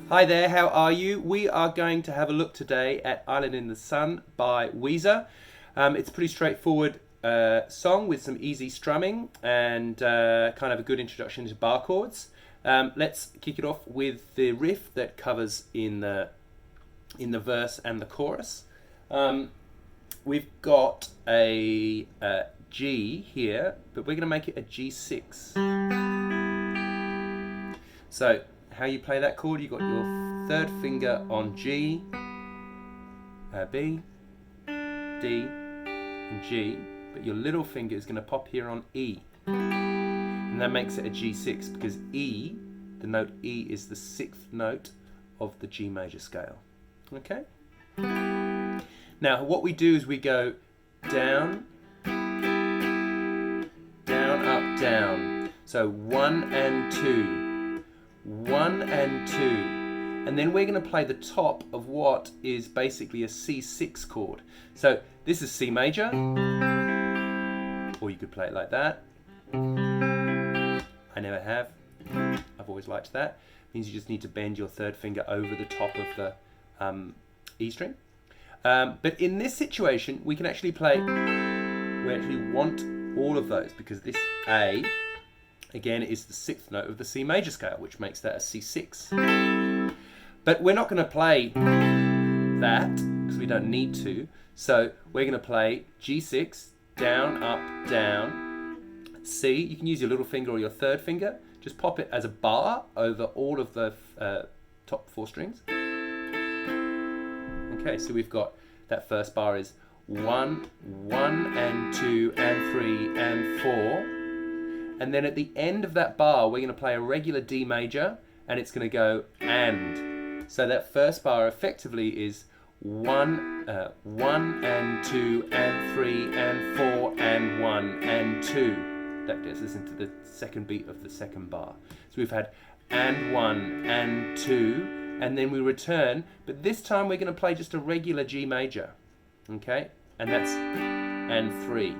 Hi there, how are you? We are going to have a look today at Island in the Sun by Weezer. It's a pretty straightforward song with some easy strumming and kind of a good introduction to bar chords. Let's kick it off with the riff that covers in the verse and the chorus. We've got a G here, but we're going to make it a G6. So how you play that chord, you've got your third finger on G, B, D, and G, but your little finger is going to pop here on E. And that makes it a G6 because E, the note E, is the sixth note of the G major scale. Okay? Now what we do is we go down, down, up, down. So 1 and 2, 1 and 2. And then we're going to play the top of what is basically a C6 chord. So this is C major, or you could play it like that. I never have. I've always liked that. It means you just need to bend your third finger over the top of the E string. But in this situation, we can actually play, we actually want all of those because this A, again, is the sixth note of the C major scale, which makes that a C6. But we're not going to play that because we don't need to. So we're going to play G6, down, up, down, C. You can use your little finger or your third finger. Just pop it as a bar over all of the top four strings. Okay, so we've got that first bar is 1, 1 and 2 and 3 and 4. And then at the end of that bar, we're going to play a regular D major, and it's going to go and. So that first bar effectively is 1, 1 and 2 and 3 and 4 and 1 and 2. That gets us into the second beat of the second bar. So we've had and 1 and 2, and then we return, but this time we're going to play just a regular G major, okay? And that's and 3.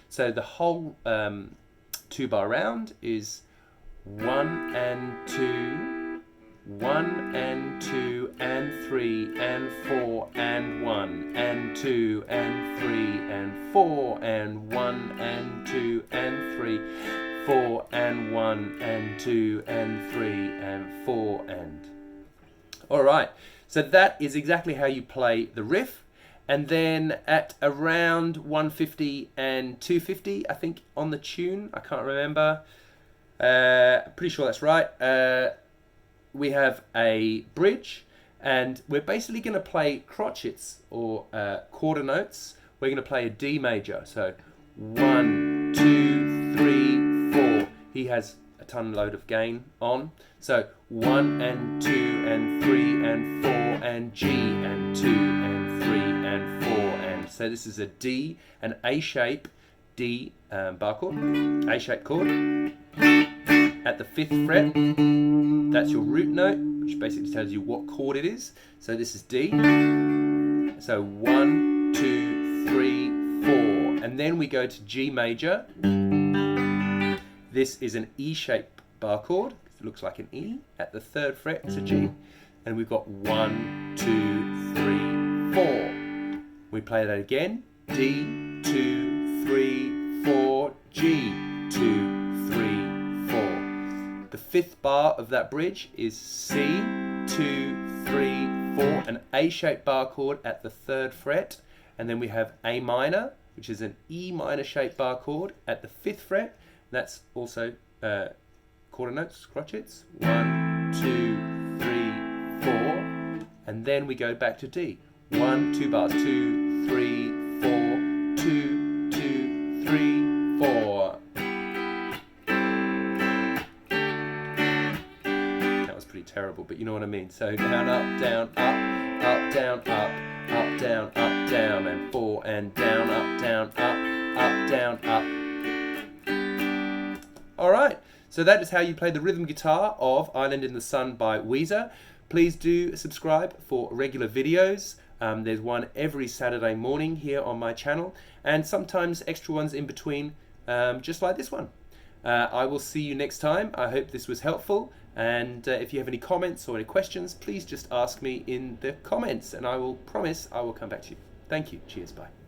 So the whole 2-bar round is 1 and 2, 1 and 2 and 3 and 4 and 1 and 2 and 3 and 4 and 1 and 2 and 3, 4 and 1 and 2 and 3 and 4 and. Alright, so that is exactly how you play the riff. And then at around 150 and 250, I think, on the tune, I can't remember, pretty sure that's right, we have a bridge, and we're basically going to play crotchets, or quarter notes. We're going to play a D major, so 1, 2, 3, 4. He has a ton load of gain on, so 1 and 2 and 3 and 4 and G and 2 and 3 and 4 and. So this is a D, an A shape D bar chord, A shape chord. At the 5th fret, that's your root note, which basically tells you what chord it is. So this is D. So 1, 2, 3, 4. And then we go to G major. This is an E shape bar chord. It looks like an E. At the 3rd fret, it's a G. And we've got 1, 2, 3, 4. We play that again. D, 2, 3, 4, G, 2, 3, 4. The 5th bar of that bridge is C, 2, 3, 4, an A-shaped bar chord at the 3rd fret, and then we have A minor, which is an E minor shaped bar chord at the 5th fret. That's also quarter notes, crotchets. 1, 2, 3, 4, and then we go back to D. 1, 2 bars, 2, 3, 4, 2, 2, 3, 4. Terrible, but you know what I mean. So down, up, down, up, up, down, up, up, down, up, down, and 4 and down, up, down, up, down, up. Alright, so that is how you play the rhythm guitar of Island in the Sun by Weezer. Please do subscribe for regular videos. There's one every Saturday morning here on my channel, and sometimes extra ones in between, just like this one. I will see you next time. I hope this was helpful. And if you have any comments or any questions, please just ask me in the comments, and I will promise I will come back to you. Thank you. Cheers. Bye.